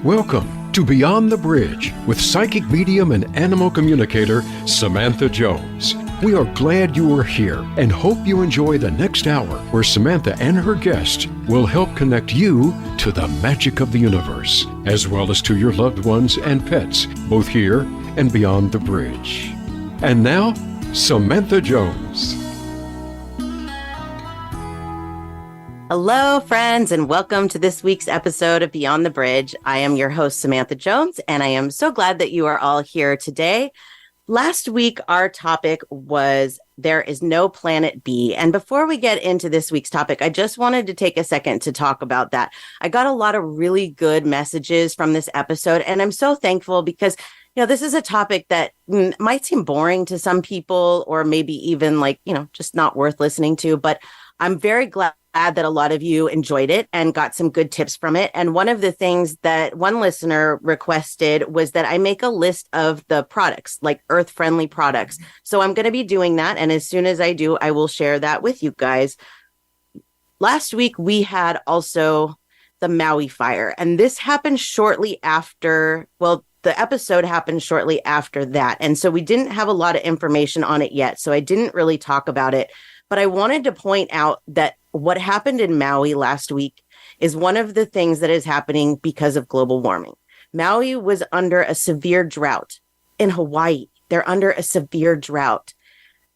Welcome to Beyond the Bridge with psychic medium and animal communicator Samantha Jones. We are glad you are here and hope you enjoy the next hour where Samantha and her guest will help connect you to the magic of the universe, as well as to your loved ones and pets, both here and beyond the bridge. And now, Samantha Jones. Hello, friends, and welcome to this week's episode of Beyond the Bridge. I am your host, Samantha Jones, and I am so glad that you are all here today. Last week, our topic was There is No Planet B. And before we get into this week's topic, I just wanted to take a second to talk about that. I got a lot of really good messages from this episode, and I'm so thankful because this is a topic that might seem boring to some people or maybe even just not worth listening to. But I'm very glad that a lot of you enjoyed it and got some good tips from it. And one of the things that one listener requested was that I make a list of the products, like earth-friendly products. So I'm going to be doing that. And as soon as I do, I will share that with you guys. Last week, we had also the Maui fire. And this happened shortly after, the episode happened shortly after that. And so we didn't have a lot of information on it yet. So I didn't really talk about it. But I wanted to point out that what happened in Maui last week is one of the things that is happening because of global warming. Maui was under a severe drought. In Hawaii, they're under a severe drought.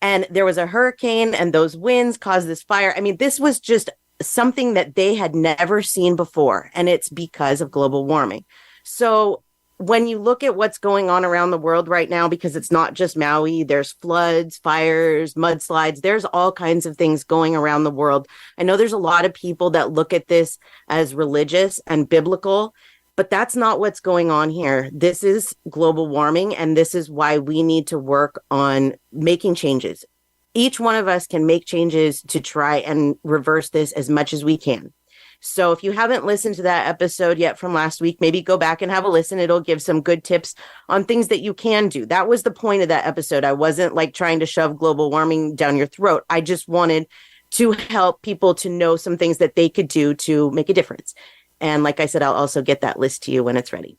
And there was a hurricane and those winds caused this fire. I mean, this was just something that they had never seen before. And it's because of global warming. So when you look at what's going on around the world right now, because it's not just Maui, there's floods, fires, mudslides, there's all kinds of things going around the world. I know there's a lot of people that look at this as religious and biblical, but that's not what's going on here. This is global warming, and this is why we need to work on making changes. Each one of us can make changes to try and reverse this as much as we can. So if you haven't listened to that episode yet from last week, maybe go back and have a listen. It'll give some good tips on things that you can do. That was the point of that episode. I wasn't trying to shove global warming down your throat. I just wanted to help people to know some things that they could do to make a difference. And like I said, I'll also get that list to you when it's ready.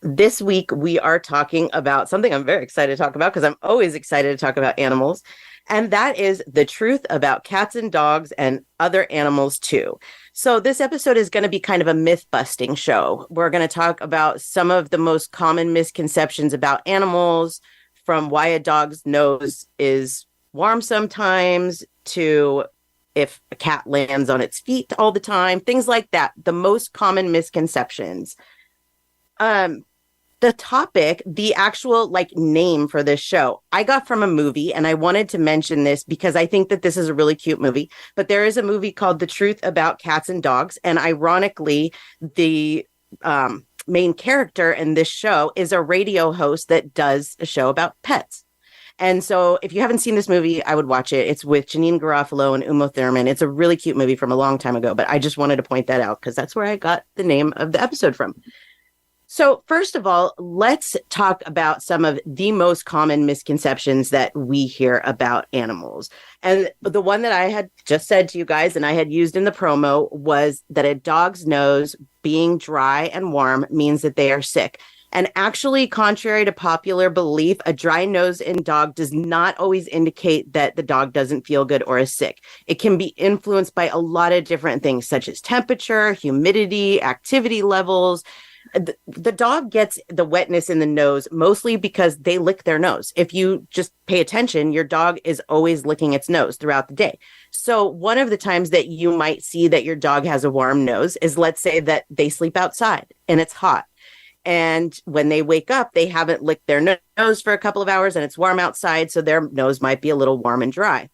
This week, we are talking about something I'm very excited to talk about because I'm always excited to talk about animals. And that is the truth about cats and dogs and other animals too. So this episode is going to be kind of a myth-busting show. We're going to talk about some of the most common misconceptions about animals, from why a dog's nose is warm sometimes to if a cat lands on its feet all the time, things like that. The most common misconceptions. The topic, the actual name for this show, I got from a movie, and I wanted to mention this because I think that this is a really cute movie. But there is a movie called The Truth About Cats and Dogs. And ironically, the main character in this show is a radio host that does a show about pets. And so if you haven't seen this movie, I would watch it. It's with Janine Garofalo and Uma Thurman. It's a really cute movie from a long time ago, but I just wanted to point that out because that's where I got the name of the episode from. So first of all, let's talk about some of the most common misconceptions that we hear about animals. And the one that I had just said to you guys and I had used in the promo was that a dog's nose being dry and warm means that they are sick. And actually, contrary to popular belief, a dry nose in dog does not always indicate that the dog doesn't feel good or is sick. It can be influenced by a lot of different things, such as temperature, humidity, activity levels. The dog gets the wetness in the nose mostly because they lick their nose. If you just pay attention, your dog is always licking its nose throughout the day. So one of the times that you might see that your dog has a warm nose is, let's say that they sleep outside and it's hot. And when they wake up, they haven't licked their nose for a couple of hours and it's warm outside. So their nose might be a little warm and dry.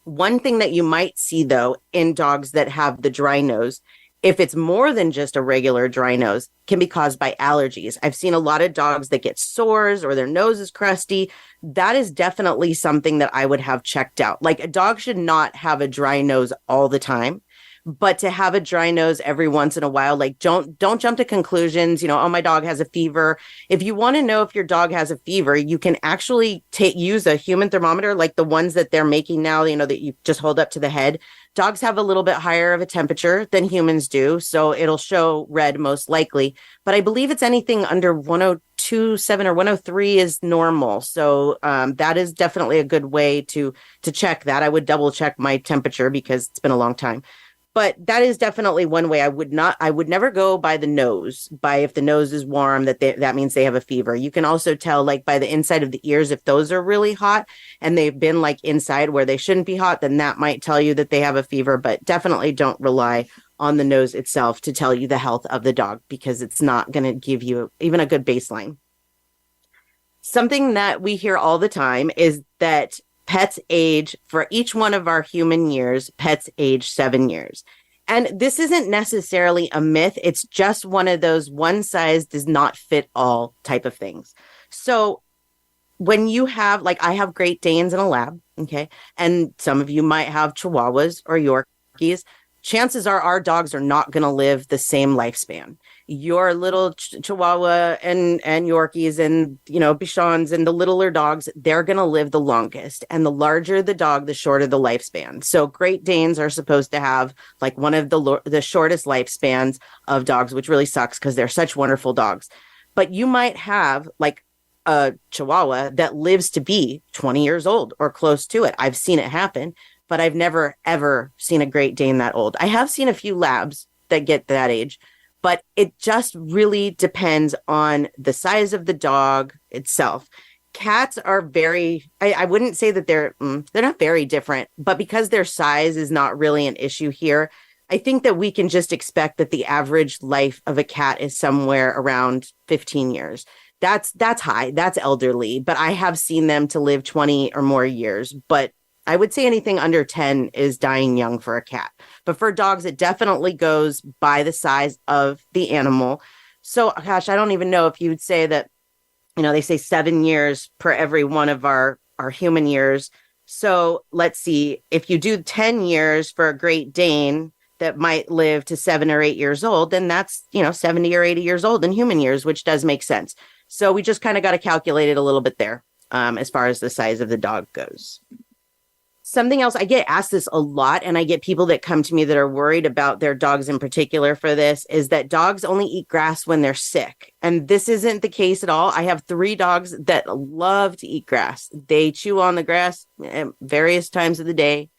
One thing that you might see, though, in dogs that have the dry nose, if it's more than just a regular dry nose, can be caused by allergies. I've seen a lot of dogs that get sores or their nose is crusty. That is definitely something that I would have checked out. A dog should not have a dry nose all the time. But to have a dry nose every once in a while, like don't jump to conclusions, oh, my dog has a fever. If you want to know if your dog has a fever, you can actually use a human thermometer, like the ones that they're making now, that you just hold up to the head. Dogs have a little bit higher of a temperature than humans do, so it'll show red most likely. But I believe it's anything under 102.7 or 103 is normal. So that is definitely a good way to check that. I would double check my temperature because it's been a long time. But that is definitely one way. I would never go by the nose, by if the nose is warm, that means they have a fever. You can also tell like by the inside of the ears, if those are really hot and they've been like inside where they shouldn't be hot, then that might tell you that they have a fever, but definitely don't rely on the nose itself to tell you the health of the dog because it's not going to give you even a good baseline. Something that we hear all the time is that pets age, for each one of our human years, pets age 7 years. And this isn't necessarily a myth. It's just one of those one size does not fit all type of things. So when you have, like I have Great Danes and a Lab, okay, and some of you might have Chihuahuas or Yorkies, chances are our dogs are not going to live the same lifespan. Your little Chihuahua and Yorkies and, Bichons and the littler dogs, they're going to live the longest. And the larger the dog, the shorter the lifespan. So Great Danes are supposed to have like one of the shortest lifespans of dogs, which really sucks because they're such wonderful dogs. But you might have like a Chihuahua that lives to be 20 years old or close to it. I've seen it happen, but I've never, ever seen a Great Dane that old. I have seen a few Labs that get that age, but it just really depends on the size of the dog itself. Cats are I wouldn't say that they're not very different, but because their size is not really an issue here, I think that we can just expect that the average life of a cat is somewhere around 15 years. That's high, that's elderly, but I have seen them to live 20 or more years, but I would say anything under 10 is dying young for a cat. But for dogs, it definitely goes by the size of the animal. So, gosh, I don't even know if you would say that, they say 7 years per every one of our human years. So let's see, if you do 10 years for a Great Dane that might live to 7 or 8 years old, then that's, 70 or 80 years old in human years, which does make sense. So we just kind of got to calculate it a little bit there as far as the size of the dog goes. Something else, I get asked this a lot, and I get people that come to me that are worried about their dogs in particular for this, is that dogs only eat grass when they're sick. And this isn't the case at all. I have 3 dogs that love to eat grass. They chew on the grass at various times of the day.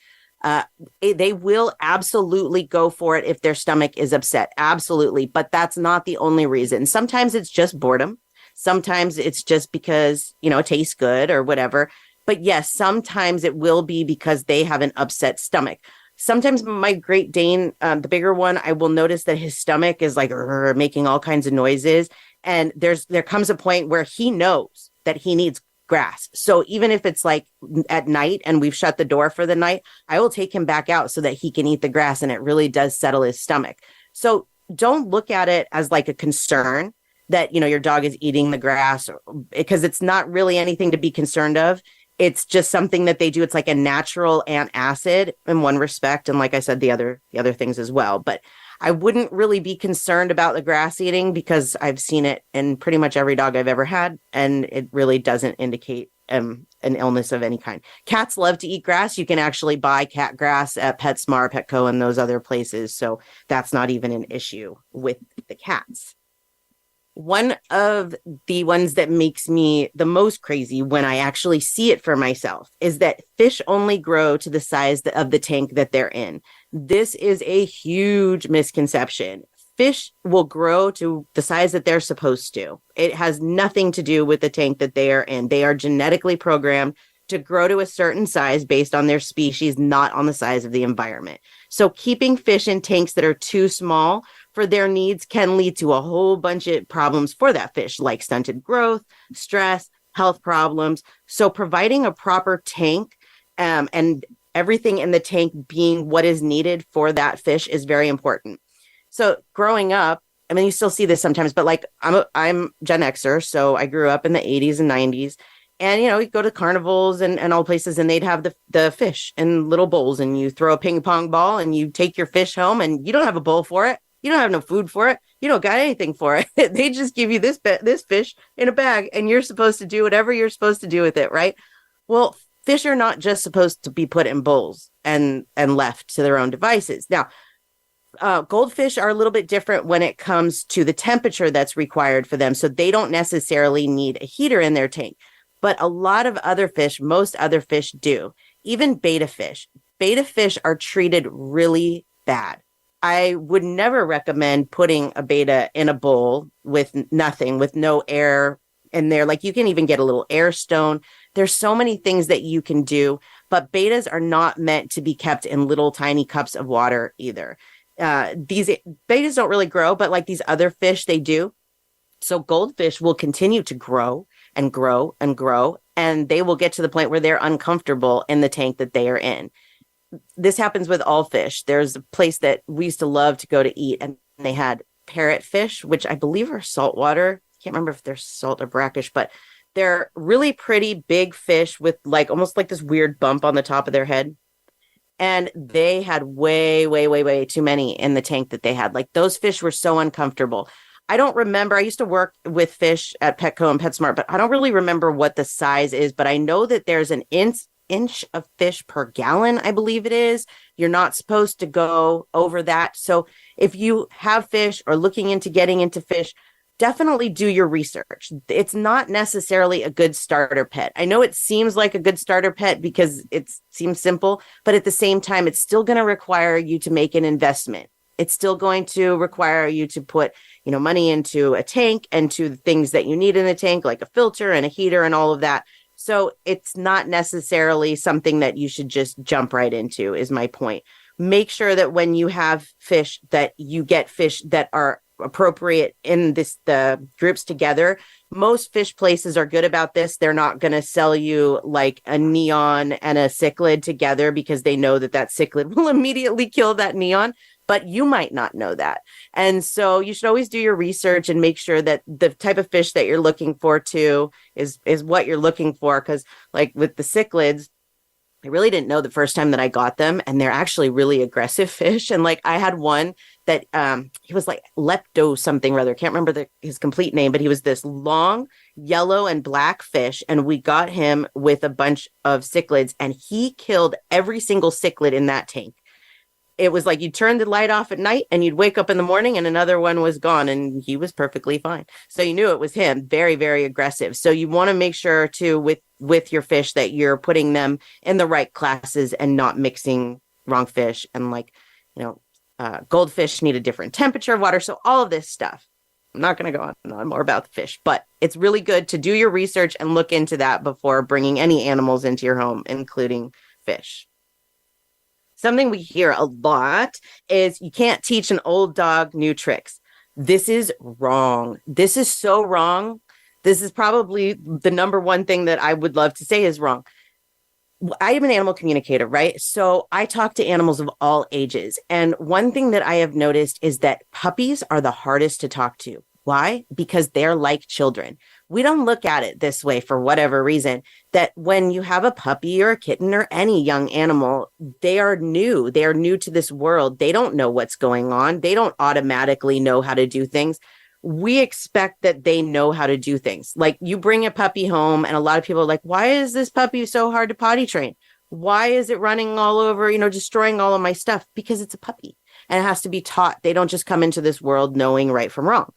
They will absolutely go for it if their stomach is upset. Absolutely. But that's not the only reason. Sometimes it's just boredom. Sometimes it's just because, it tastes good or whatever. But yes, sometimes it will be because they have an upset stomach. Sometimes my Great Dane, the bigger one, I will notice that his stomach is like making all kinds of noises. And there comes a point where he knows that he needs grass. So even if it's like at night and we've shut the door for the night, I will take him back out so that he can eat the grass, and it really does settle his stomach. So don't look at it as like a concern that, your dog is eating the grass, because it's not really anything to be concerned of. It's just something that they do. It's like a natural antacid in one respect. And like I said, the other things as well. But I wouldn't really be concerned about the grass eating because I've seen it in pretty much every dog I've ever had. And it really doesn't indicate an illness of any kind. Cats love to eat grass. You can actually buy cat grass at PetSmart, Petco, and those other places. So that's not even an issue with the cats. One of the ones that makes me the most crazy when I actually see it for myself is that fish only grow to the size of the tank that they're in. This is a huge misconception. Fish will grow to the size that they're supposed to. It has nothing to do with the tank that they are in. They are genetically programmed to grow to a certain size based on their species, not on the size of the environment. So keeping fish in tanks that are too small for their needs can lead to a whole bunch of problems for that fish, like stunted growth, stress, health problems. So providing a proper tank and everything in the tank being what is needed for that fish is very important. So growing up, I mean, you still see this sometimes, but like I'm Gen Xer, so I grew up in the 80s and 90s. And, you go to carnivals and all places, and they'd have the fish in little bowls, and you throw a ping pong ball and you take your fish home, and you don't have a bowl for it. You don't have no food for it. You don't got anything for it. They just give you this fish in a bag, and you're supposed to do whatever you're supposed to do with it, right? Well, fish are not just supposed to be put in bowls and left to their own devices. Now, goldfish are a little bit different when it comes to the temperature that's required for them. So they don't necessarily need a heater in their tank. But a lot of other fish, most other fish do. Even betta fish. Betta fish are treated really bad. I would never recommend putting a betta in a bowl with nothing, with no air in there. Like, you can even get a little air stone. There's so many things that you can do, but bettas are not meant to be kept in little tiny cups of water either. These bettas don't really grow, but like these other fish, they do. So goldfish will continue to grow and grow and grow, and they will get to the point where they're uncomfortable in the tank that they are in. This happens with all fish. There's a place that we used to love to go to eat, and they had parrotfish, which I believe are saltwater. Can't remember if they're salt or brackish, but they're really pretty big fish with like almost like this weird bump on the top of their head. And they had way, way, way, way too many in the tank that they had. Like, those fish were so uncomfortable. I don't remember. I used to work with fish at Petco and PetSmart, but I don't really remember what the size is. But I know that there's an inch of fish per gallon, I believe it is. You're not supposed to go over that. So if you have fish or looking into getting into fish, definitely do your research. It's not necessarily a good starter pet. I know it seems like a good starter pet because it seems simple, but at the same time, it's still going to require you to make an investment. It's still going to require you to put, money into a tank and to the things that you need in the tank, like a filter and a heater and all of that. So it's not necessarily something that you should just jump right into, is my point. Make sure that when you have fish, that you get fish that are appropriate in the groups together. Most fish places are good about this. They're not going to sell you like a neon and a cichlid together because they know that cichlid will immediately kill that neon, but you might not know that. And so you should always do your research and make sure that the type of fish that you're looking for too is what you're looking for. Because like with the cichlids, I really didn't know the first time that I got them, and they're actually really aggressive fish. And like I had one that he was like lepto something or other. Can't remember his complete name, but he was this long yellow and black fish. And we got him with a bunch of cichlids, and he killed every single cichlid in that tank. It was like you'd turn the light off at night and you'd wake up in the morning and another one was gone, and he was perfectly fine. So you knew it was him. Very, very aggressive. So you want to make sure too with your fish that you're putting them in the right classes and not mixing wrong fish. And like, goldfish need a different temperature of water. So all of this stuff. I'm not going to go on more about the fish, but it's really good to do your research and look into that before bringing any animals into your home, including fish. Something we hear a lot is you can't teach an old dog new tricks. This is wrong. This is so wrong. This is probably the number one thing that I would love to say is wrong. I am an animal communicator, right? So I talk to animals of all ages. And one thing that I have noticed is that puppies are the hardest to talk to. Why? Because they're like children. We don't look at it this way for whatever reason, that when you have a puppy or a kitten or any young animal, they are new. They are new to this world. They don't know what's going on. They don't automatically know how to do things. We expect that they know how to do things. Like you bring a puppy home and a lot of people are like, why is this puppy so hard to potty train? Why is it running all over, destroying all of my stuff? Because it's a puppy and it has to be taught. They don't just come into this world knowing right from wrong.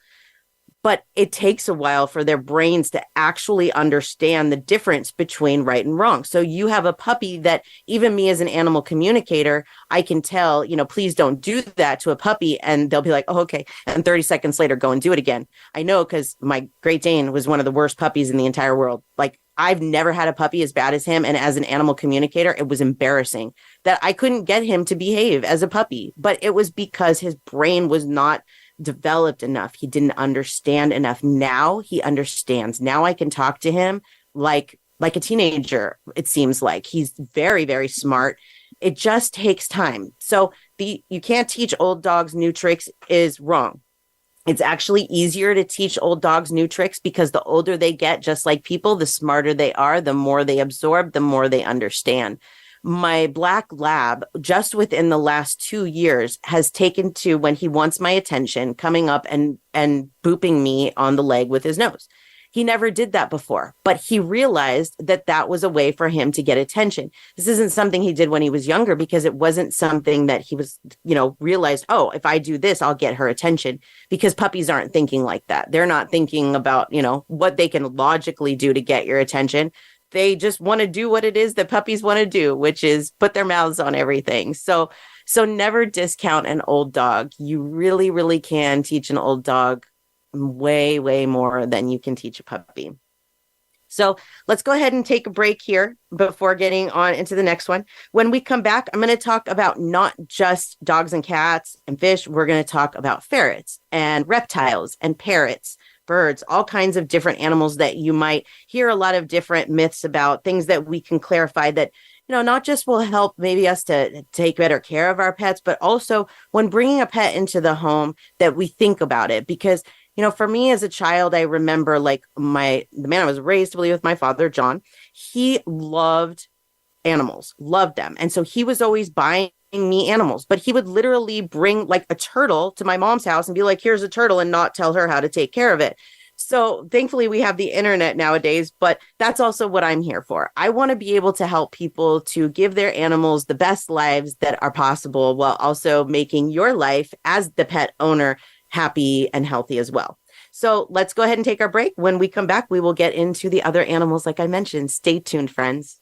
But it takes a while for their brains to actually understand the difference between right and wrong. So you have a puppy that even me as an animal communicator, I can tell, please don't do that to a puppy. And they'll be like, oh, okay. And 30 seconds later, go and do it again. I know because my Great Dane was one of the worst puppies in the entire world. Like I've never had a puppy as bad as him. And as an animal communicator, it was embarrassing that I couldn't get him to behave as a puppy. But it was because his brain was not developed enough. He didn't understand enough. Now he understands. Now I can talk to him like a teenager. It seems like he's very, very smart. It just takes time. So you can't teach old dogs new tricks is wrong. It's actually easier to teach old dogs new tricks because the older they get, just like people, the smarter they are, the more they absorb, the more they understand. My black lab, just within the last 2 years, has taken to, when he wants my attention, coming up and booping me on the leg with his nose. He never did that before, but he realized that that was a way for him to get attention. This isn't something he did when he was younger because it wasn't something that he was, realized, oh, if I do this, I'll get her attention, because puppies aren't thinking like that. They're not thinking about, what they can logically do to get your attention. They just want to do what it is that puppies want to do, which is put their mouths on everything. So never discount an old dog. You really, really can teach an old dog way, way more than you can teach a puppy. So let's go ahead and take a break here before getting on into the next one. When we come back, I'm going to talk about not just dogs and cats and fish. We're going to talk about ferrets and reptiles and parrots, birds, all kinds of different animals that you might hear a lot of different myths about, things that we can clarify that, not just will help maybe us to take better care of our pets, but also when bringing a pet into the home that we think about it. Because for me as a child, I remember the man I was raised to believe with, my father, John, he loved animals, loved them. And so he was always buying me animals, but he would literally bring like a turtle to my mom's house and be like, here's a turtle, and not tell her how to take care of it. So thankfully we have the internet nowadays, but that's also what I'm here for. I want to be able to help people to give their animals the best lives that are possible, while also making your life as the pet owner happy and healthy as well. So let's go ahead and take our break. When we come back, we will get into the other animals like I mentioned. Stay tuned, friends.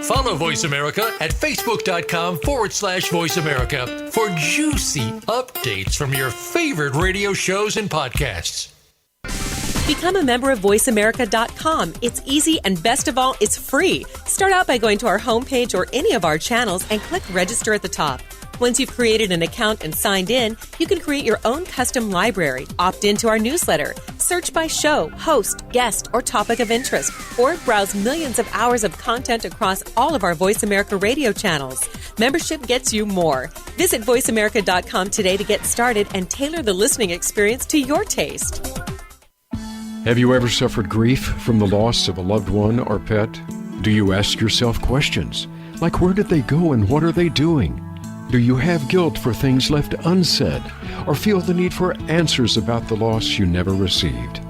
Follow Voice America at facebook.com/Voice America for juicy updates from your favorite radio shows and podcasts. Become a member of voiceamerica.com. It's easy, and best of all, it's free. Start out by going to our homepage or any of our channels and click register at the top. Once you've created an account and signed in, you can create your own custom library, opt into our newsletter, search by show, host, guest, or topic of interest, or browse millions of hours of content across all of our Voice America radio channels. Membership gets you more. Visit voiceamerica.com today to get started and tailor the listening experience to your taste. Have you ever suffered grief from the loss of a loved one or pet? Do you ask yourself questions like, where did they go and what are they doing? Do you have guilt for things left unsaid, or feel the need for answers about the loss you never received?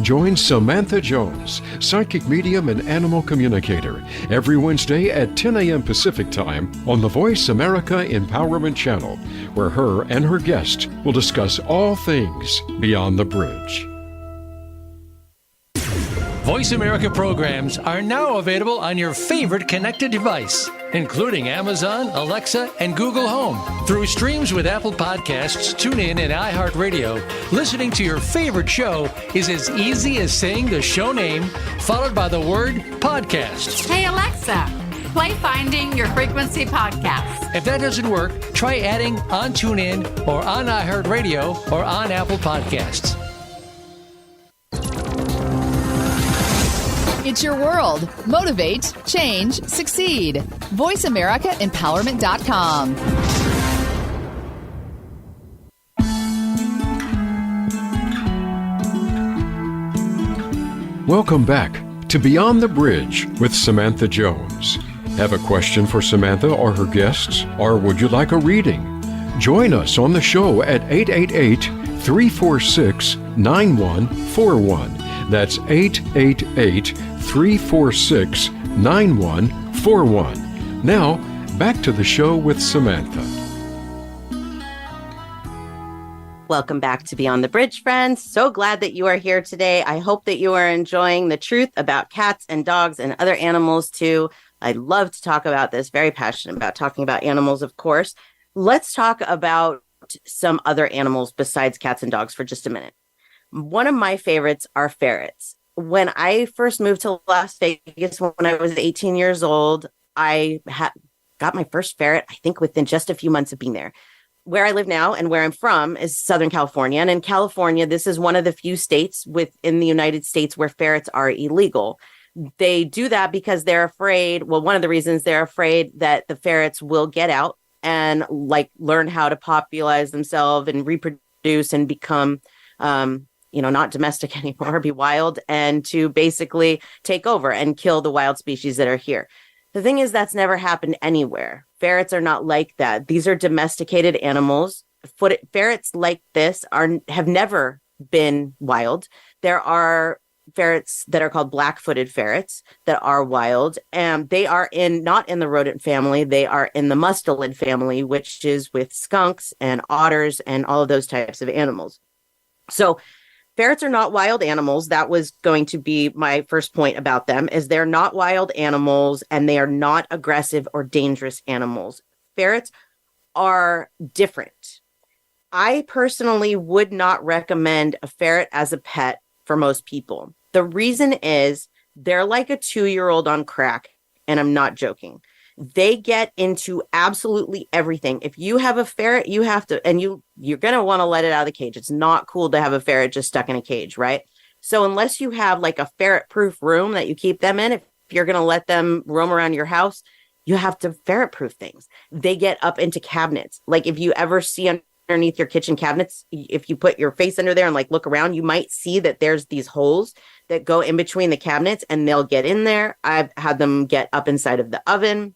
Join Samantha Jones, psychic medium and animal communicator, every Wednesday at 10 a.m. Pacific Time on the Voice America Empowerment Channel, where her and her guest will discuss all things Beyond the Bridge. Voice America programs are now available on your favorite connected device, including Amazon, Alexa, and Google Home. Through streams with Apple Podcasts, TuneIn, and iHeartRadio, listening to your favorite show is as easy as saying the show name followed by the word podcast. Hey, Alexa, play Finding Your Frequency podcast. If that doesn't work, try adding on TuneIn or on iHeartRadio or on Apple Podcasts. It's your world. Motivate, change, succeed. VoiceAmericaEmpowerment.com. Welcome back to Beyond the Bridge with Samantha Jones. Have a question for Samantha or her guests, or would you like a reading? Join us on the show at 888-346-9141. That's 888-346-9141. Now, back to the show with Samantha. Welcome back to Beyond the Bridge, friends. So glad that you are here today. I hope that you are enjoying the truth about cats and dogs and other animals too. I love to talk about this. Very passionate about talking about animals, of course. Let's talk about some other animals besides cats and dogs for just a minute. One of my favorites are ferrets. When I first moved to Las Vegas when I was 18 years old, I got my first ferret, I think within just a few months of being there. where I live now and where I'm from is Southern California. And in California, this is one of the few states within the United States where ferrets are illegal. They do that because they're afraid. Well, one of the reasons they're afraid that the ferrets will get out and like learn how to populize themselves and reproduce and become, not domestic anymore, be wild, and to basically take over and kill the wild species that are here. The thing is, that's never happened anywhere. Ferrets are not like that. These are domesticated animals. Ferrets like this have never been wild. There are ferrets that are called black-footed ferrets that are wild, and they are not in the rodent family. They are in the mustelid family, which is with skunks and otters and all of those types of animals. So ferrets are not wild animals. That was going to be my first point about them, is they're not wild animals and they are not aggressive or dangerous animals. Ferrets are different. I personally would not recommend a ferret as a pet for most people. The reason is they're like a 2-year-old on crack, and I'm not joking. They get into absolutely everything. If you have a ferret, you have to, and you're going to want to let it out of the cage. It's not cool to have a ferret just stuck in a cage, right? So unless you have like a ferret-proof room that you keep them in, if you're going to let them roam around your house, you have to ferret-proof things. They get up into cabinets. Like if you ever see underneath your kitchen cabinets, if you put your face under there and like look around, you might see that there's these holes that go in between the cabinets and they'll get in there. I've had them get up inside of the oven.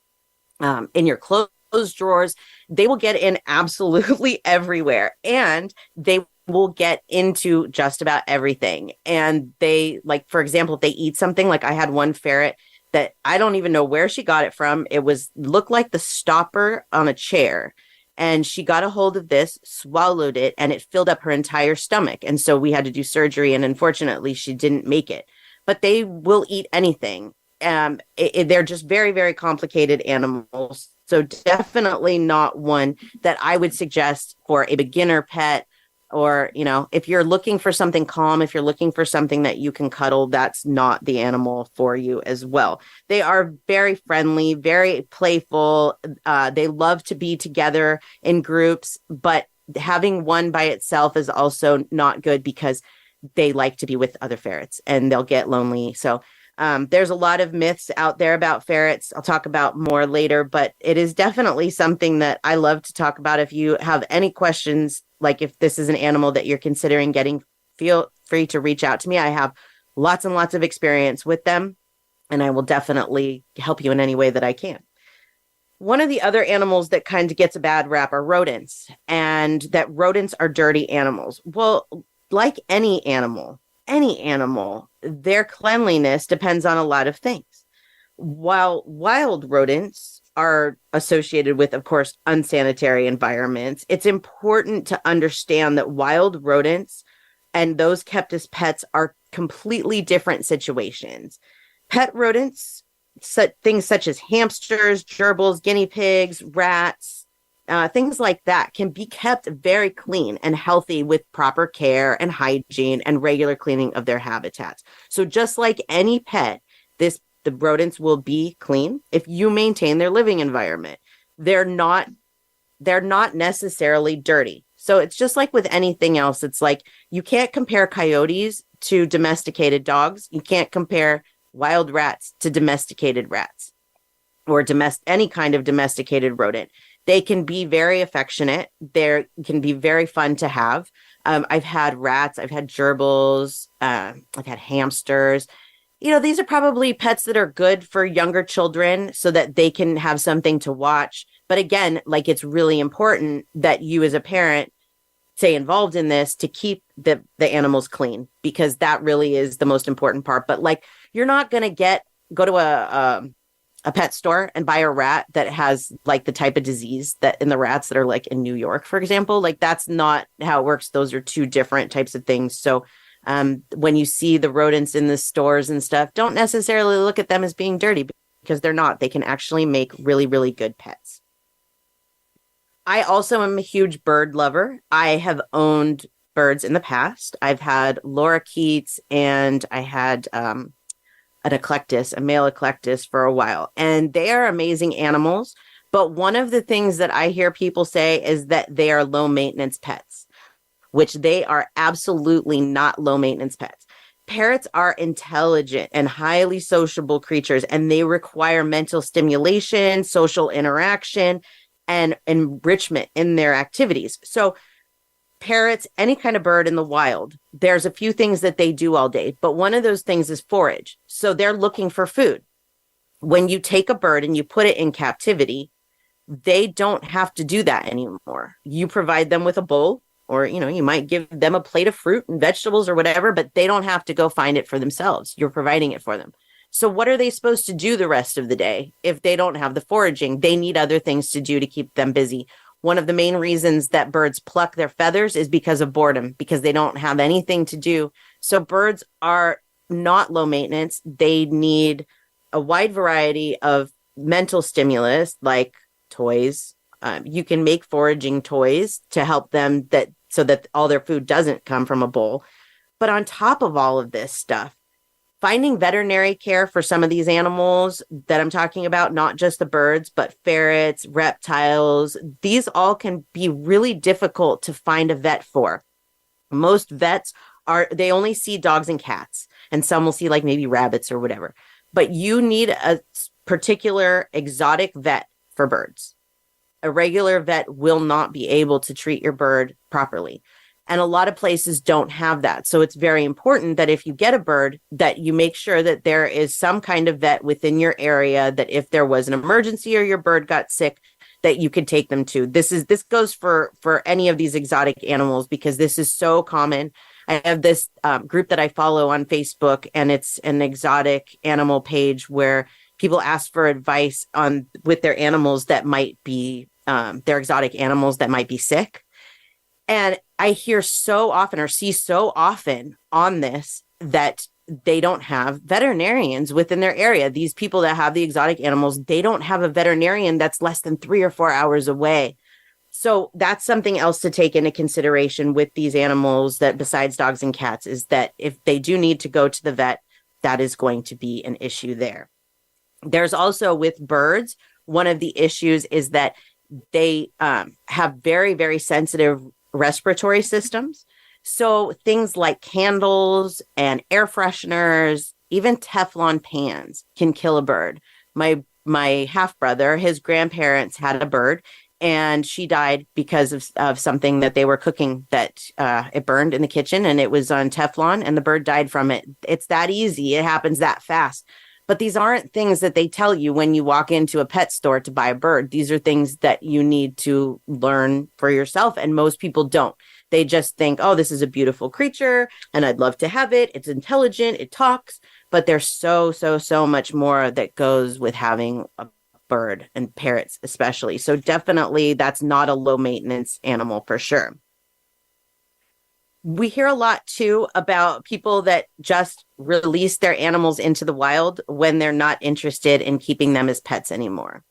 In your clothes drawers, they will get in absolutely everywhere, and they will get into just about everything. And they, like, for example, if they eat something, like I had one ferret that I don't even know where she got it from. It looked like the stopper on a chair. And she got a hold of this, swallowed it, and it filled up her entire stomach. And so we had to do surgery. And unfortunately, she didn't make it. But they will eat anything. They're just very, very complicated animals. So definitely not one that I would suggest for a beginner pet, or, if you're looking for something calm, if you're looking for something that you can cuddle, that's not the animal for you as well. They are very friendly, very playful. They love to be together in groups, but having one by itself is also not good because they like to be with other ferrets and they'll get lonely. So there's a lot of myths out there about ferrets. I'll talk about more later, but it is definitely something that I love to talk about. If you have any questions, like if this is an animal that you're considering getting, feel free to reach out to me. I have lots and lots of experience with them, and I will definitely help you in any way that I can. One of the other animals that kind of gets a bad rap are rodents, and that rodents are dirty animals. Well, like any animal, their cleanliness depends on a lot of things. While wild rodents are associated with, of course, unsanitary environments, it's important to understand that wild rodents and those kept as pets are completely different situations. Pet rodents, things such as hamsters, gerbils, guinea pigs, rats, things like that can be kept very clean and healthy with proper care and hygiene and regular cleaning of their habitats. So just like any pet, the rodents will be clean if you maintain their living environment. They're not necessarily dirty. So it's just like with anything else. It's like you can't compare coyotes to domesticated dogs. You can't compare wild rats to domesticated rats or any kind of domesticated rodent. They can be very affectionate. They can be very fun to have. I've had rats. I've had gerbils. I've had hamsters. These are probably pets that are good for younger children so that they can have something to watch. But again, like it's really important that you as a parent stay involved in this to keep the animals clean, because that really is the most important part. But like, you're not going to go to a pet store and buy a rat that has like the type of disease that in the rats that are like in New York, for example. Like that's not how it works. Those are two different types of things. So when you see the rodents in the stores and stuff, don't necessarily look at them as being dirty, because they're not. They can actually make really, really good pets. I also am a huge bird lover. I have owned birds in the past. I've had lorikeets, and I had an eclectus, a male eclectus, for a while. And they are amazing animals. But one of the things that I hear people say is that they are low maintenance pets, which they are absolutely not low maintenance pets. Parrots are intelligent and highly sociable creatures, and they require mental stimulation, social interaction, and enrichment in their activities. So parrots, any kind of bird in the wild, there's a few things that they do all day, but one of those things is forage. So they're looking for food. When you take a bird and you put it in captivity, they don't have to do that anymore. You provide them with a bowl, or, you might give them a plate of fruit and vegetables or whatever, but they don't have to go find it for themselves. You're providing it for them. So what are they supposed to do the rest of the day if they don't have the foraging? They need other things to do to keep them busy. One of the main reasons that birds pluck their feathers is because of boredom, because they don't have anything to do. So birds are not low maintenance. They need a wide variety of mental stimulus, like toys. You can make foraging toys to help them so that all their food doesn't come from a bowl. But on top of all of this stuff, finding veterinary care for some of these animals that I'm talking about, not just the birds, but ferrets, reptiles, these all can be really difficult to find a vet for. Most vets they only see dogs and cats, and some will see like maybe rabbits or whatever. But you need a particular exotic vet for birds. A regular vet will not be able to treat your bird properly. And a lot of places don't have that. So it's very important that if you get a bird, that you make sure that there is some kind of vet within your area, that if there was an emergency or your bird got sick, that you could take them to. This goes for any of these exotic animals, because this is so common. I have this group that I follow on Facebook, and it's an exotic animal page where people ask for advice with their animals that might be their exotic animals that might be sick. And I hear so often, or see so often on this, that they don't have veterinarians within their area. These people that have the exotic animals, they don't have a veterinarian that's less than 3 or 4 hours away. So that's something else to take into consideration with these animals, that besides dogs and cats, is that if they do need to go to the vet, that is going to be an issue there. There's also, with birds, one of the issues is that they have very, very sensitive respiratory systems. So things like candles and air fresheners, even Teflon pans can kill a bird. My half brother, his grandparents had a bird, and she died because of something that they were cooking, that it burned in the kitchen, and it was on Teflon, and the bird died from it. It's that easy. It happens that fast. But these aren't things that they tell you when you walk into a pet store to buy a bird. These are things that you need to learn for yourself. And most people don't. They just think, oh, this is a beautiful creature and I'd love to have it. It's intelligent. It talks. But there's so much more that goes with having a bird, and parrots especially. So definitely that's not a low maintenance animal for sure. We hear a lot, too, about people that just release their animals into the wild when they're not interested in keeping them as pets anymore.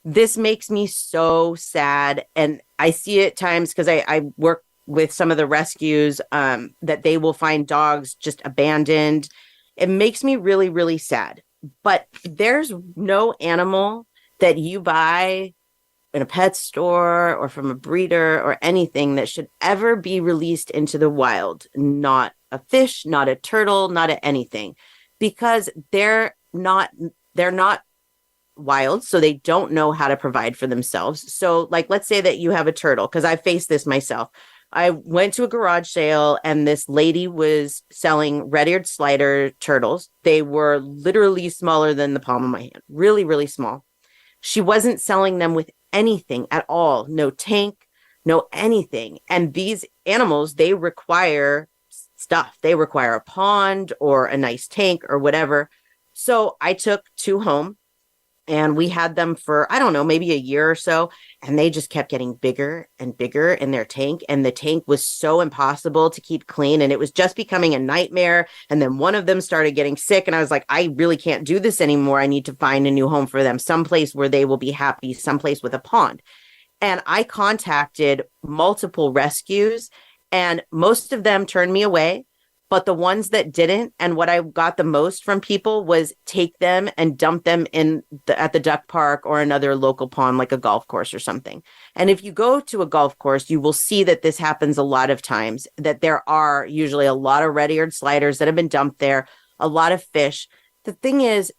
This makes me so sad. And I see it at times because I work with some of the rescues that they will find dogs just abandoned. It makes me really, really sad. But there's no animal that you buy in a pet store or from a breeder or anything that should ever be released into the wild. Not a fish, not a turtle, not a anything, because they're not wild. So they don't know how to provide for themselves. So like, let's say that you have a turtle, because I faced this myself. I went to a garage sale and this lady was selling red-eared slider turtles. They were literally smaller than the palm of my hand, really, really small. She wasn't selling them with anything at all. No tank, no anything. And these animals, they require stuff. They require a pond or a nice tank or whatever. So I took 2 home, and we had them for, I don't know, maybe a year or so. And they just kept getting bigger and bigger in their tank. And the tank was so impossible to keep clean. And it was just becoming a nightmare. And then one of them started getting sick. And I was like, I really can't do this anymore. I need to find a new home for them, someplace where they will be happy, someplace with a pond. And I contacted multiple rescues, and most of them turned me away. But the ones that didn't, and what I got the most from people was take them and dump them at the duck park or another local pond, like a golf course or something. And if you go to a golf course, you will see that this happens a lot of times, that there are usually a lot of red-eared sliders that have been dumped there, a lot of fish. The thing is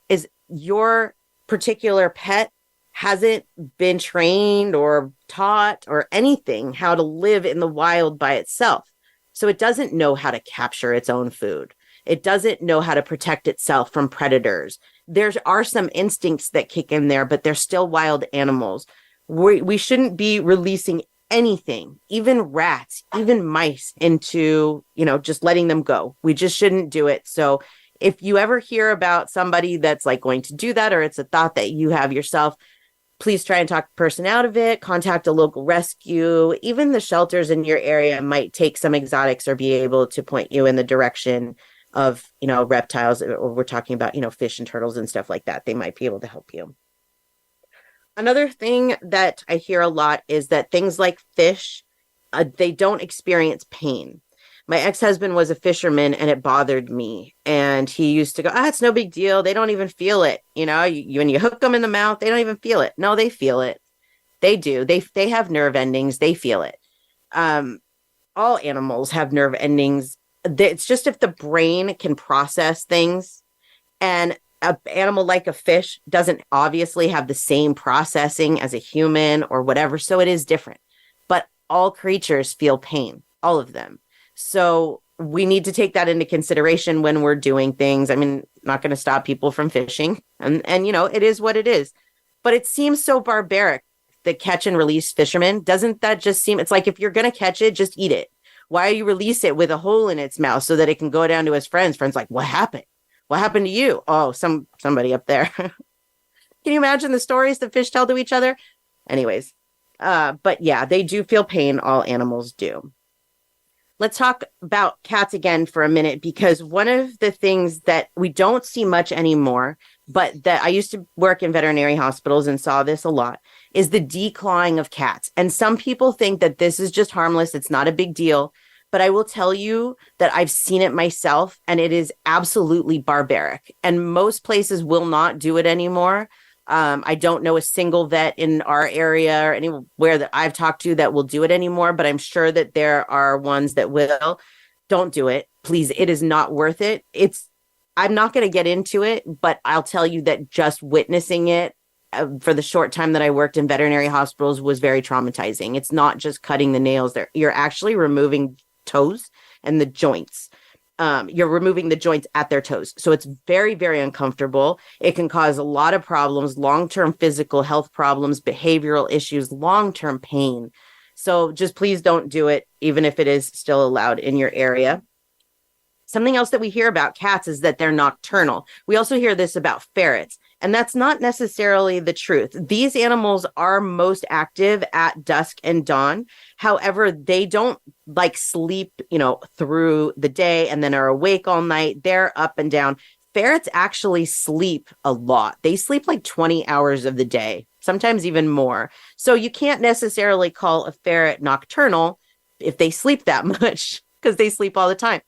your particular pet hasn't been trained or taught or anything how to live in the wild by itself. So it doesn't know how to capture its own food. It doesn't know how to protect itself from predators. There are some instincts that kick in there, but they're still wild animals. We shouldn't be releasing anything, even rats, even mice, into, just letting them go. We just shouldn't do it. So if you ever hear about somebody that's like going to do that, or it's a thought that you have yourself, please try and talk the person out of it. Contact a local rescue. Even the shelters in your area might take some exotics or be able to point you in the direction of, reptiles, or we're talking about, fish and turtles and stuff like that. They might be able to help you. Another thing that I hear a lot is that things like fish, they don't experience pain. My ex-husband was a fisherman and it bothered me. And he used to go, it's no big deal. They don't even feel it. When you hook them in the mouth, they don't even feel it. No, they feel it. They do. They have nerve endings. They feel it. All animals have nerve endings. It's just if the brain can process things, and an animal like a fish doesn't obviously have the same processing as a human or whatever. So it is different. But all creatures feel pain, all of them. So we need to take that into consideration when we're doing things. I mean, not going to stop people from fishing, and it is what it is. But it seems so barbaric, the catch and release fishermen. Doesn't that just seem, it's like, if you're going to catch it, just eat it. Why you release it with a hole in its mouth so that it can go down to his friends? Friends like, what happened? What happened to you? Oh, somebody up there. Can you imagine the stories that fish tell to each other? Anyways, but yeah, they do feel pain. All animals do. Let's talk about cats again for a minute, because one of the things that we don't see much anymore, but that I used to work in veterinary hospitals and saw this a lot, is the declawing of cats. And some people think that this is just harmless. It's not a big deal. But I will tell you that I've seen it myself, and it is absolutely barbaric. And most places will not do it anymore. I don't know a single vet in our area or anywhere that I've talked to that will do it anymore, but I'm sure that there are ones that will. Don't do it. Please. It is not worth it. I'm not going to get into it, but I'll tell you that just witnessing it for the short time that I worked in veterinary hospitals was very traumatizing. It's not just cutting the nails there. You're actually removing toes and the joints. You're removing the joints at their toes. So it's very, very uncomfortable. It can cause a lot of problems, long-term physical health problems, behavioral issues, long-term pain. So just please don't do it, even if it is still allowed in your area. Something else that we hear about cats is that they're nocturnal. We also hear this about ferrets, and that's not necessarily the truth. These animals are most active at dusk and dawn. However, they don't sleep, through the day and then are awake all night. They're up and down. Ferrets actually sleep a lot. They sleep like 20 hours of the day, sometimes even more. So you can't necessarily call a ferret nocturnal if they sleep that much, because they sleep all the time.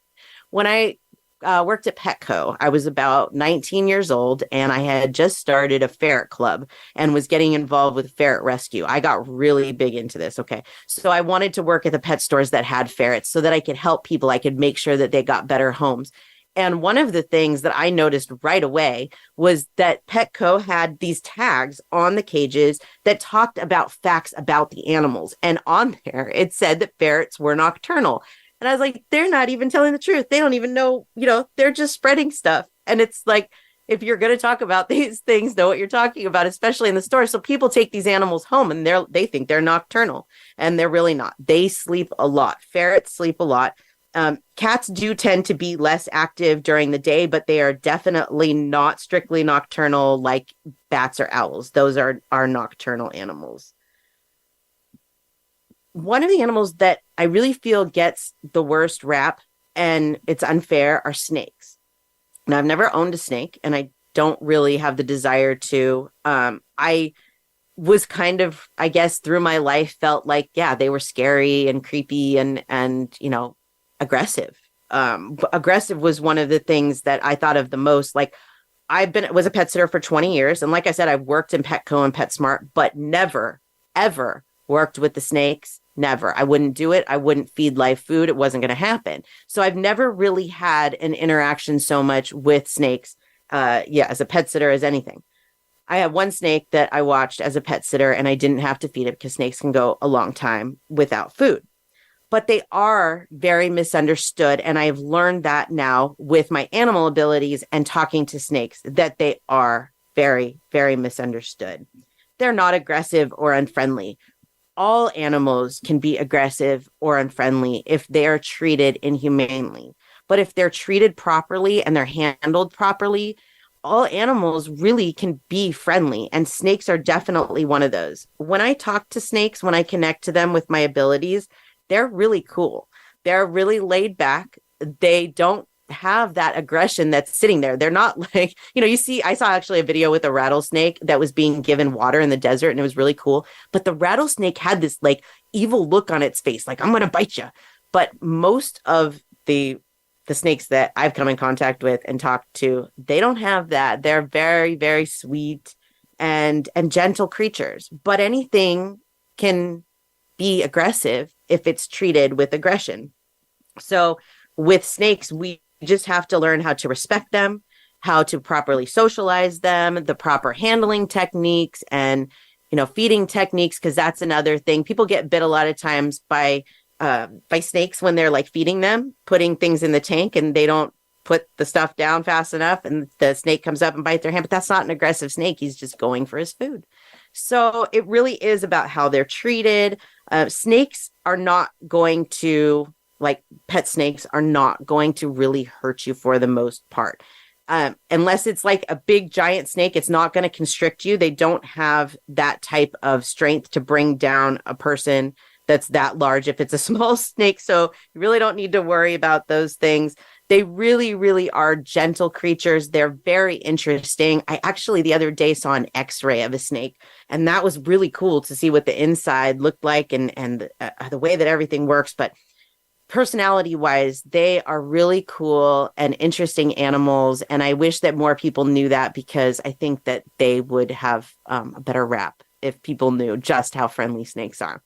When I worked at Petco, I was about 19 years old, and I had just started a ferret club and was getting involved with ferret rescue. I got really big into this. Okay. So I wanted to work at the pet stores that had ferrets so that I could help people. I could make sure that they got better homes. And one of the things that I noticed right away was that Petco had these tags on the cages that talked about facts about the animals. And on there, it said that ferrets were nocturnal. And I was like, they're not even telling the truth. They don't even know, they're just spreading stuff. And it's like, if you're going to talk about these things, know what you're talking about, especially in the store. So people take these animals home and they think they're nocturnal, and they're really not. They sleep a lot. Ferrets sleep a lot. Cats do tend to be less active during the day, but they are definitely not strictly nocturnal like bats or owls. Those are nocturnal animals. One of the animals that I really feel gets the worst rap, and it's unfair, are snakes. Now, I've never owned a snake, and I don't really have the desire to. I was kind of, I guess, through my life, felt like, yeah, they were scary and creepy and aggressive. aggressive was one of the things that I thought of the most. Like, was a pet sitter for 20 years. And like I said, I've worked in Petco and PetSmart, but never, ever worked with the snakes. Never. I wouldn't do it. I wouldn't feed live food. It wasn't going to happen. So I've never really had an interaction so much with snakes, as a pet sitter as anything. I have one snake that I watched as a pet sitter, and I didn't have to feed it because snakes can go a long time without food. But they are very misunderstood. And I've learned that now with my animal abilities and talking to snakes, that they are very, very misunderstood. They're not aggressive or unfriendly. All animals can be aggressive or unfriendly if they are treated inhumanely. But if they're treated properly and they're handled properly, all animals really can be friendly. And snakes are definitely one of those. When I talk to snakes, when I connect to them with my abilities, they're really cool. They're really laid back. They don't have that aggression that's sitting there. They're not like, I saw actually a video with a rattlesnake that was being given water in the desert, and it was really cool. But the rattlesnake had this like evil look on its face, like, I'm going to bite you. But most of the snakes that I've come in contact with and talked to, they don't have that. They're very, very sweet and gentle creatures. But anything can be aggressive if it's treated with aggression. So with snakes, we just have to learn how to respect them, how to properly socialize them, the proper handling techniques and, feeding techniques, because that's another thing. People get bit a lot of times by snakes when they're like feeding them, putting things in the tank, and they don't put the stuff down fast enough, and the snake comes up and bites their hand. But that's not an aggressive snake. He's just going for his food. So it really is about how they're treated. Snakes are not going to, like pet snakes, are not going to really hurt you for the most part. Unless it's like a big giant snake, it's not going to constrict you. They don't have that type of strength to bring down a person that's that large if it's a small snake. So you really don't need to worry about those things. They really, really are gentle creatures. They're very interesting. I actually the other day saw an X-ray of a snake, and that was really cool to see what the inside looked like and the way that everything works. But personality-wise, they are really cool and interesting animals. And I wish that more people knew that, because I think that they would have a better rap if people knew just how friendly snakes are.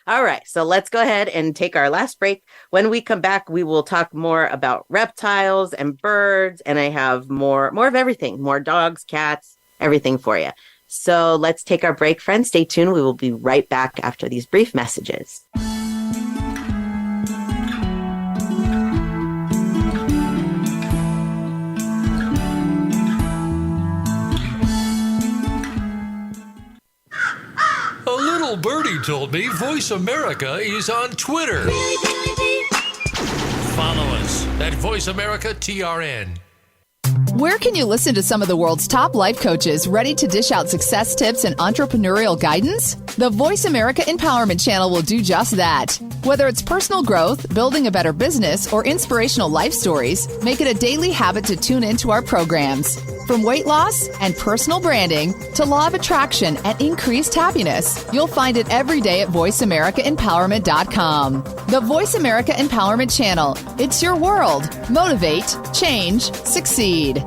All right, so let's go ahead and take our last break. When we come back, we will talk more about reptiles and birds, and I have more of everything, more dogs, cats, everything for you. So let's take our break, friends. Stay tuned. We will be right back after these brief messages. Birdie told me Voice America is on Twitter. Follow us at Voice America TRN. Where can you listen to some of the world's top life coaches ready to dish out success tips and entrepreneurial guidance? The Voice America Empowerment Channel will do just that. Whether it's personal growth, building a better business, or inspirational life stories, make it a daily habit to tune into our programs. From weight loss and personal branding to law of attraction and increased happiness, you'll find it every day at VoiceAmericaEmpowerment.com. The Voice America Empowerment Channel. It's your world. Motivate, change, succeed.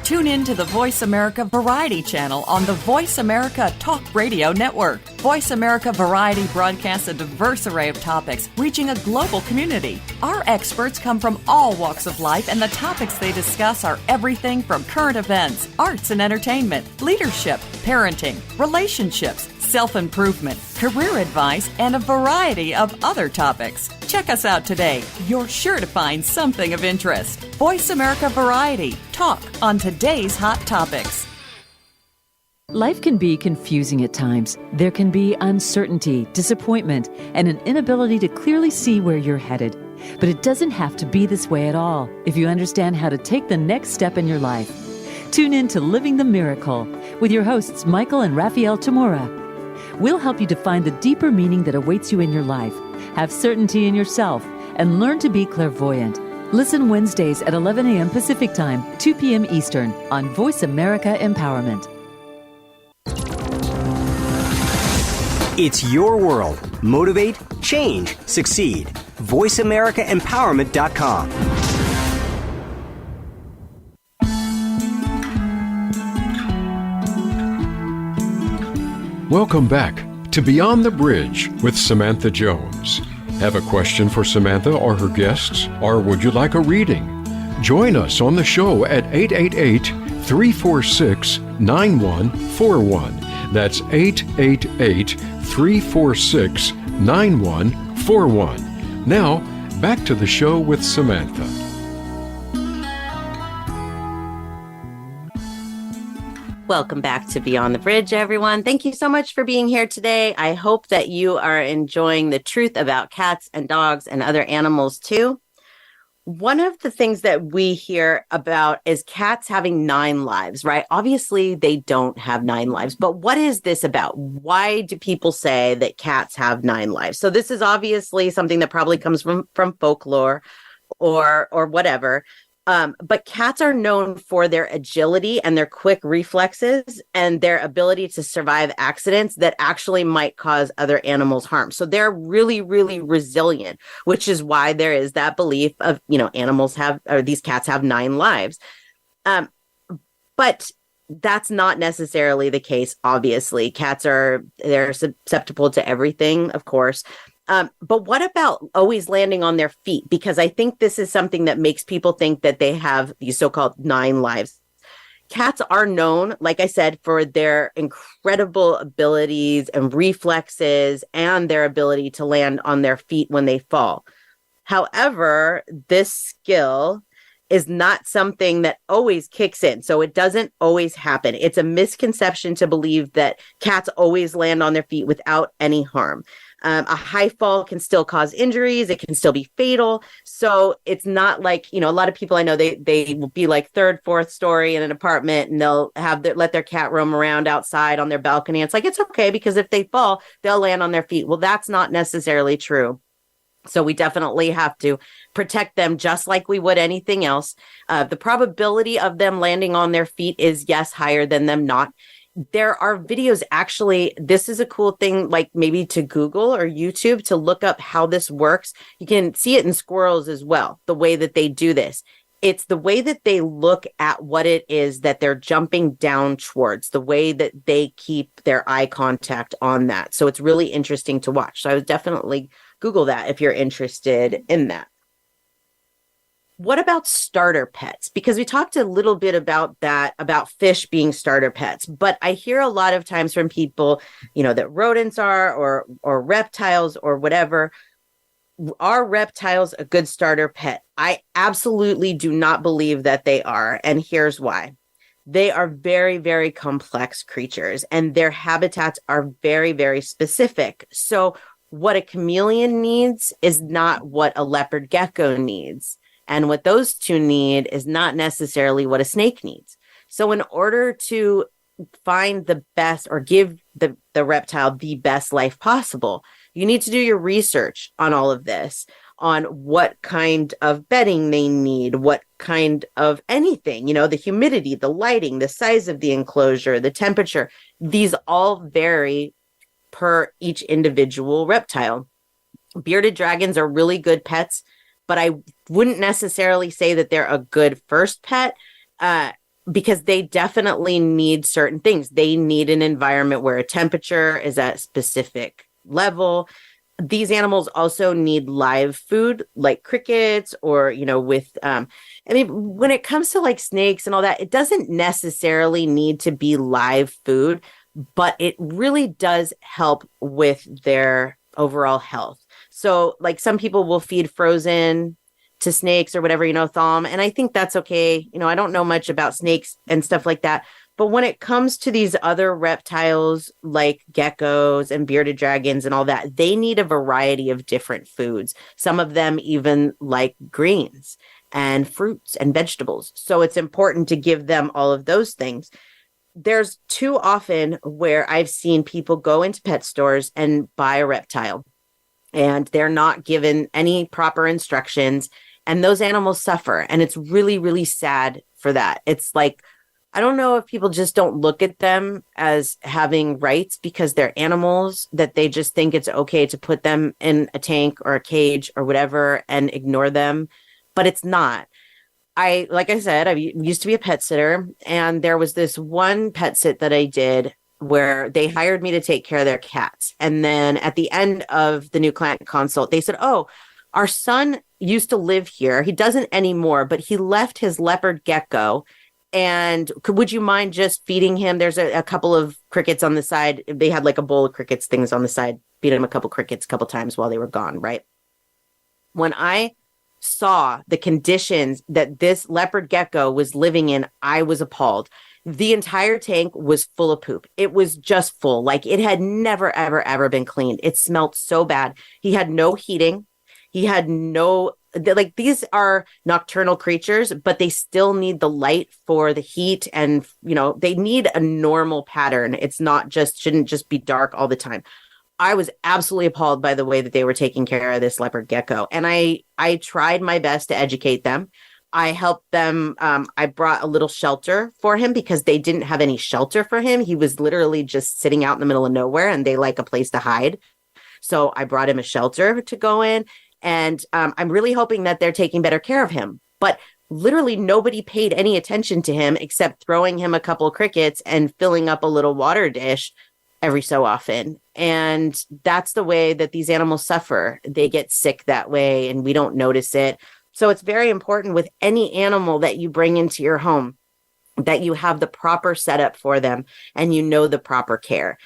Tune in to the Voice America Variety channel on the Voice America Talk Radio Network. Voice America Variety broadcasts a diverse array of topics, reaching a global community. Our experts come from all walks of life, and the topics they discuss are everything from current events, arts and entertainment, leadership, parenting, relationships, self-improvement, career advice, and a variety of other topics. Check us out today. You're sure to find something of interest. Voice America Variety. Talk on today's hot topics. Life can be confusing at times. There can be uncertainty, disappointment, and an inability to clearly see where you're headed. But it doesn't have to be this way at all if you understand how to take the next step in your life. Tune in to Living the Miracle with your hosts Michael and Raphael Tamura. We'll help you to find the deeper meaning that awaits you in your life, have certainty in yourself, and learn to be clairvoyant. Listen Wednesdays at 11 a.m. Pacific Time, 2 p.m. Eastern on Voice America Empowerment. It's your world. Motivate, change, succeed. voiceamericaempowerment.com. Welcome back to Beyond the Bridge with Samantha Jones. Have a question for Samantha or her guests, or would you like a reading? Join us on the show at 888-346-9141. That's 888-346-9141. Now, back to the show with Samantha. Welcome back to Beyond the Bridge, everyone. Thank you so much for being here today. I hope that you are enjoying the truth about cats and dogs and other animals too. One of the things that we hear about is cats having 9 lives, right? Obviously, they don't have 9 lives, but what is this about? Why do people say that cats have 9 lives? So this is obviously something that probably comes from folklore or whatever. But cats are known for their agility and their quick reflexes and their ability to survive accidents that actually might cause other animals harm. So they're really, really resilient, which is why there is that belief of, these cats have 9 lives. But that's not necessarily the case, obviously. They're susceptible to everything, of course. But what about always landing on their feet? Because I think this is something that makes people think that they have these so-called 9 lives. Cats are known, like I said, for their incredible abilities and reflexes and their ability to land on their feet when they fall. However, this skill is not something that always kicks in. So it doesn't always happen. It's a misconception to believe that cats always land on their feet without any harm. A high fall can still cause injuries. It can still be fatal. So it's not like, a lot of people I know, they will be like 3rd, 4th story in an apartment and they'll let their cat roam around outside on their balcony. It's like, it's okay because if they fall, they'll land on their feet. Well, that's not necessarily true. So we definitely have to protect them just like we would anything else. The probability of them landing on their feet is, yes, higher than them not. There are videos, actually, this is a cool thing, like maybe to Google or YouTube to look up how this works. You can see it in squirrels as well, the way that they do this. It's the way that they look at what it is that they're jumping down towards, the way that they keep their eye contact on that. So it's really interesting to watch. So I would definitely Google that if you're interested in that. What about starter pets? Because we talked a little bit about that, about fish being starter pets, but I hear a lot of times from people, that rodents are or reptiles or whatever. Are reptiles a good starter pet? I absolutely do not believe that they are, and here's why. They are very, very complex creatures, and their habitats are very, very specific. So what a chameleon needs is not what a leopard gecko needs. And what those two need is not necessarily what a snake needs. So in order to find the best or give the reptile the best life possible, you need to do your research on all of this, on what kind of bedding they need, what kind of anything, the humidity, the lighting, the size of the enclosure, the temperature. These all vary per each individual reptile. Bearded dragons are really good pets, but I wouldn't necessarily say that they're a good first pet because they definitely need certain things. They need an environment where a temperature is at a specific level. These animals also need live food like crickets or, when it comes to like snakes and all that, it doesn't necessarily need to be live food, but it really does help with their overall health. So like some people will feed frozen to snakes or whatever, thaw them. And I think that's okay. I don't know much about snakes and stuff like that. But when it comes to these other reptiles like geckos and bearded dragons and all that, they need a variety of different foods. Some of them even like greens and fruits and vegetables. So it's important to give them all of those things. There's too often where I've seen people go into pet stores and buy a reptile and they're not given any proper instructions and those animals suffer. And it's really, really sad for that. It's like, I don't know if people just don't look at them as having rights because they're animals, that they just think it's okay to put them in a tank or a cage or whatever and ignore them. But it's not. Like I said, I used to be a pet sitter, and there was this one pet sit that I did where they hired me to take care of their cats. And then at the end of the new client consult, they said, "Oh, our son used to live here. He doesn't anymore, but he left his leopard gecko. And would you mind just feeding him? There's a couple of crickets on the side. They had like a bowl of crickets things on the side. Feed him a couple crickets a couple times while they were gone," right? When I saw the conditions that this leopard gecko was living in, I was appalled. The entire tank was full of poop. It was just full. Like it had never, ever, ever been cleaned. It smelled so bad. He had no heating. He had no, like these are nocturnal creatures, but they still need the light for the heat. And, they need a normal pattern. It's not just, shouldn't just be dark all the time. I was absolutely appalled by the way that they were taking care of this leopard gecko. And I tried my best to educate them. I helped them. I brought a little shelter for him because they didn't have any shelter for him. He was literally just sitting out in the middle of nowhere and they like a place to hide. So I brought him a shelter to go in. And I'm really hoping that they're taking better care of him. But literally nobody paid any attention to him except throwing him a couple of crickets and filling up a little water dish every so often. And that's the way that these animals suffer. They get sick that way and we don't notice it. So it's very important with any animal that you bring into your home that you have the proper setup for them and the proper care.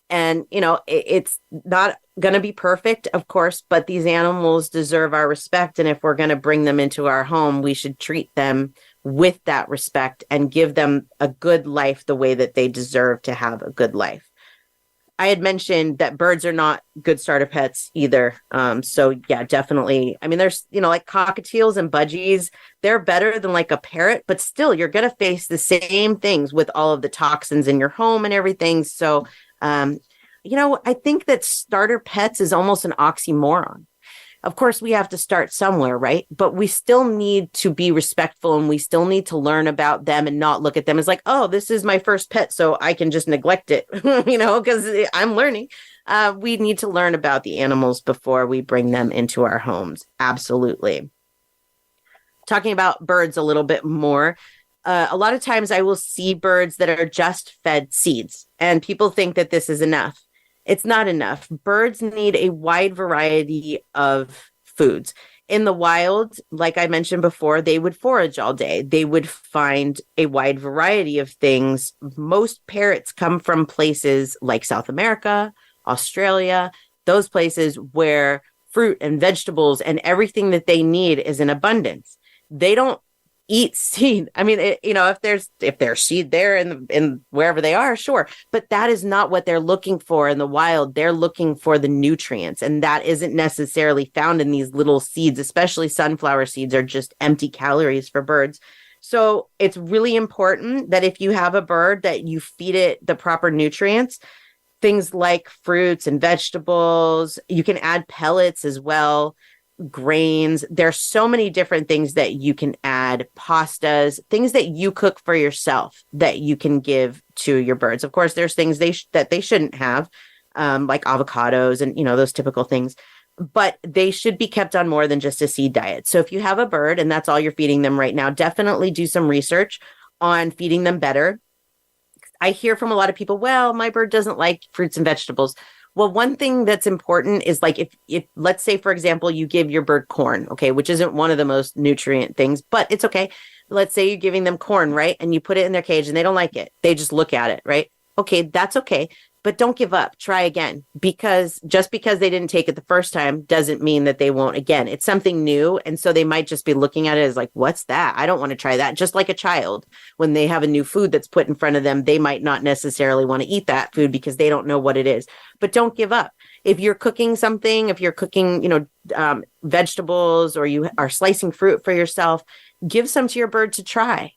And, it's not going to be perfect, of course, but these animals deserve our respect. And if we're going to bring them into our home, we should treat them with that respect and give them a good life the way that they deserve to have a good life. I had mentioned that birds are not good starter pets either. So yeah, definitely. I mean, there's, like cockatiels and budgies, they're better than like a parrot, but still you're going to face the same things with all of the toxins in your home and everything. So, I think that starter pets is almost an oxymoron. Of course, we have to start somewhere, right? But we still need to be respectful and we still need to learn about them and not look at them as like, oh, this is my first pet, so I can just neglect it, because I'm learning. We need to learn about the animals before we bring them into our homes. Absolutely. Talking about birds a little bit more. A lot of times I will see birds that are just fed seeds and people think that this is enough. It's not enough. Birds need a wide variety of foods. In the wild, like I mentioned before, they would forage all day. They would find a wide variety of things. Most parrots come from places like South America, Australia, those places where fruit and vegetables and everything that they need is in abundance. They don't eat seed. I mean, if there's seed there in wherever they are, sure. But that is not what they're looking for in the wild. They're looking for the nutrients. And that isn't necessarily found in these little seeds, especially sunflower seeds are just empty calories for birds. So it's really important that if you have a bird that you feed it the proper nutrients, things like fruits and vegetables. You can add pellets as well. Grains. There's so many different things that you can add, pastas, things that you cook for yourself that you can give to your birds. Of course, there's things that they shouldn't have, like avocados and, those typical things, but they should be kept on more than just a seed diet. So if you have a bird and that's all you're feeding them right now, definitely do some research on feeding them better. I hear from a lot of people, well, my bird doesn't like fruits and vegetables. Well, one thing that's important is like if let's say, for example, you give your bird corn, okay, which isn't one of the most nutrient things, but it's okay. Let's say you're giving them corn, right? And you put it in their cage and they don't like it. They just look at it, right? Okay, that's okay. But don't give up. Try again, because just because they didn't take it the first time doesn't mean that they won't again. It's something new. And so they might just be looking at it as like, what's that? I don't want to try that. Just like a child, when they have a new food that's put in front of them, they might not necessarily want to eat that food because they don't know what it is. But don't give up. If you're cooking something, if you're cooking, vegetables, or you are slicing fruit for yourself, give some to your bird to try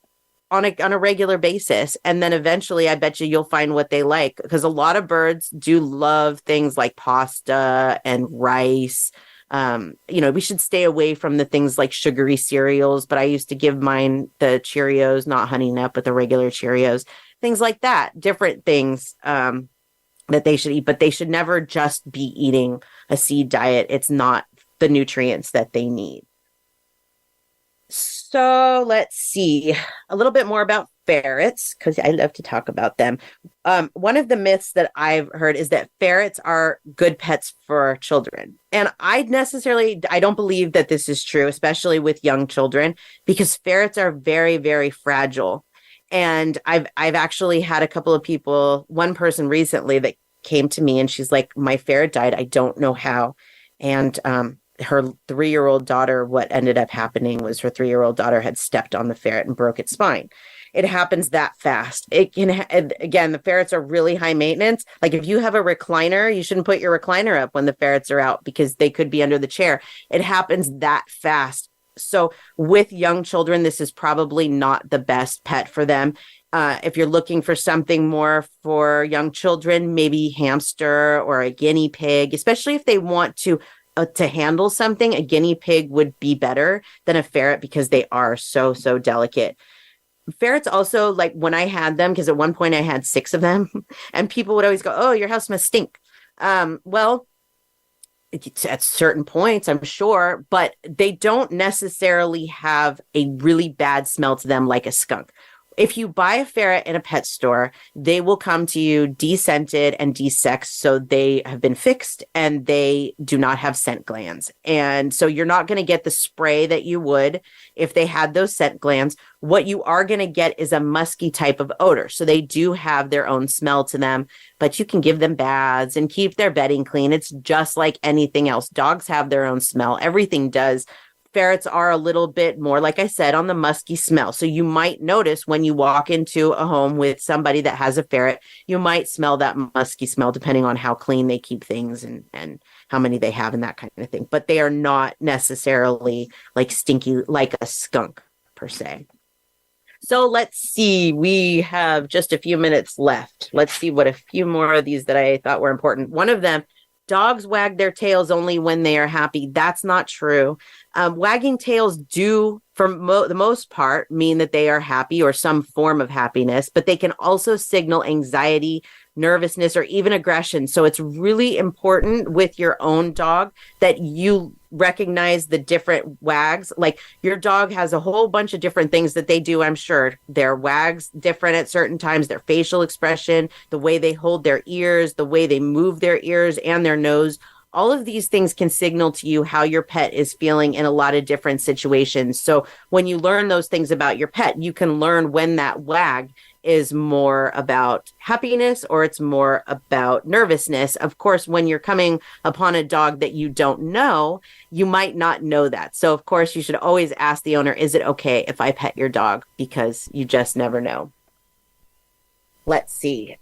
on a regular basis. And then eventually I bet you'll find what they like, because a lot of birds do love things like pasta and rice, We should stay away from the things like sugary cereals, but I used to give mine the Cheerios, not Honey Nut, but the regular Cheerios, things like that, different things that they should eat, but they should never just be eating a seed diet. It's not the nutrients that they need. So let's see a little bit more about ferrets, because I love to talk about them. One of the myths that I've heard is that ferrets are good pets for children. And I don't believe that this is true, especially with young children, because ferrets are very, very fragile. And I've actually had a couple of people, one person recently that came to me and she's like, my ferret died. I don't know how. And her 3-year-old daughter, what ended up happening was her 3-year-old daughter had stepped on the ferret and broke its spine. It happens that fast. Again, the ferrets are really high maintenance. Like if you have a recliner, you shouldn't put your recliner up when the ferrets are out because they could be under the chair. It happens that fast. So with young children, this is probably not the best pet for them. If you're looking for something more for young children, maybe hamster or a guinea pig, especially if they want to handle something, a guinea pig would be better than a ferret because they are so, so delicate. Ferrets also, like when I had them, because at one point I had 6 of them, and people would always go, oh, your house must stink. Well, at certain points, I'm sure, but they don't necessarily have a really bad smell to them like a skunk. If you buy a ferret in a pet store, they will come to you descented and desexed, so they have been fixed and they do not have scent glands. And so you're not going to get the spray that you would if they had those scent glands. What you are going to get is a musky type of odor. So they do have their own smell to them, but you can give them baths and keep their bedding clean. It's just like anything else. Dogs have their own smell. Everything does. Ferrets are a little bit more, like I said, on the musky smell. So you might notice when you walk into a home with somebody that has a ferret, you might smell that musky smell depending on how clean they keep things and how many they have and that kind of thing. But they are not necessarily like stinky like a skunk per se. So let's see. We have just a few minutes left. Let's see what a few more of these that I thought were important. One of them, dogs wag their tails only when they are happy. That's not true. Wagging tails do, for the most part, mean that they are happy or some form of happiness, but they can also signal anxiety, nervousness, or even aggression. So it's really important with your own dog that you recognize the different wags. Like your dog has a whole bunch of different things that they do, I'm sure. Their wags different at certain times, their facial expression, the way they hold their ears, the way they move their ears and their nose. All of these things can signal to you how your pet is feeling in a lot of different situations. So when you learn those things about your pet, you can learn when that wag is more about happiness or it's more about nervousness. Of course, when you're coming upon a dog that you don't know, you might not know that. So of course, you should always ask the owner, is it okay if I pet your dog? Because you just never know. Let's see.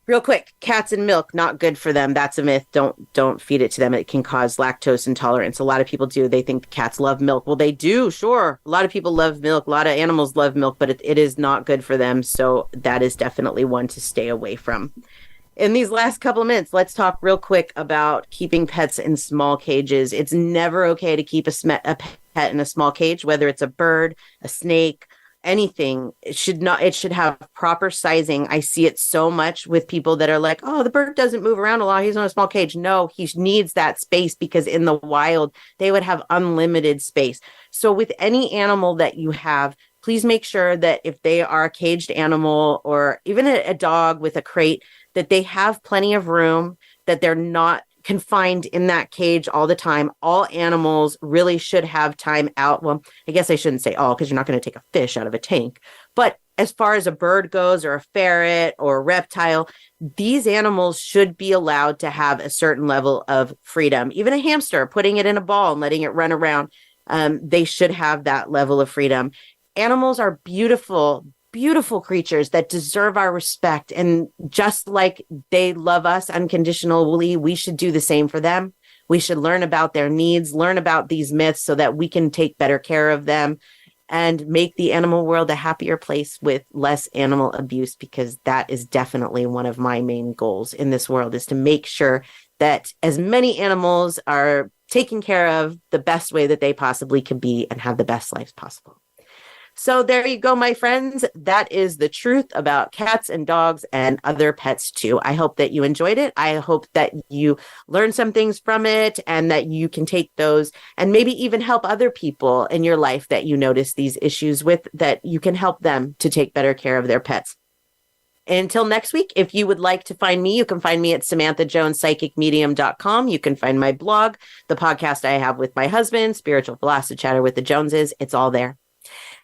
Real quick, cats and milk, not good for them. That's a myth. Don't feed it to them. It can cause lactose intolerance. A lot of people do. They think cats love milk. Well, they do, sure. A lot of people love milk. A lot of animals love milk, but it is not good for them. So that is definitely one to stay away from. In these last couple of minutes, let's talk real quick about keeping pets in small cages. It's never okay to keep a pet in a small cage, whether it's a bird, a snake, anything. It should have proper sizing. I see it so much with people that are like, oh, the bird doesn't move around a lot. He's in a small cage. No, he needs that space because in the wild, they would have unlimited space. So with any animal that you have, please make sure that if they are a caged animal or even a dog with a crate, that they have plenty of room, that they're not confined in that cage all the time. All animals really should have time out. Well, I guess I shouldn't say all because you're not going to take a fish out of a tank. But as far as a bird goes or a ferret or a reptile, these animals should be allowed to have a certain level of freedom. Even a hamster, putting it in a ball and letting it run around, they should have that level of freedom. Animals are beautiful, beautiful creatures that deserve our respect. And just like they love us unconditionally, we should do the same for them. We should learn about their needs, learn about these myths so that we can take better care of them and make the animal world a happier place with less animal abuse, because that is definitely one of my main goals in this world, is to make sure that as many animals are taken care of the best way that they possibly can be and have the best lives possible. So there you go, my friends. That is the truth about cats and dogs and other pets too. I hope that you enjoyed it. I hope that you learned some things from it and that you can take those and maybe even help other people in your life that you notice these issues with, that you can help them to take better care of their pets. Until next week, if you would like to find me, you can find me at SamanthaJonesPsychicMedium.com. You can find my blog, the podcast I have with my husband, Spiritual Philos-O-Chatter with the Joneses. It's all there.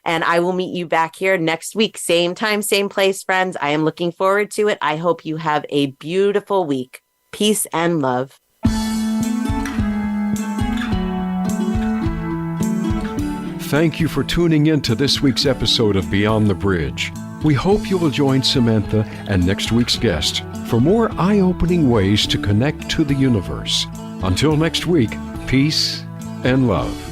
And I will meet you back here next week. Same time, same place, friends. I am looking forward to it. I hope you have a beautiful week. Peace and love. Thank you for tuning in to this week's episode of Beyond the Bridge. We hope you will join Samantha and next week's guest for more eye-opening ways to connect to the universe. Until next week, peace and love.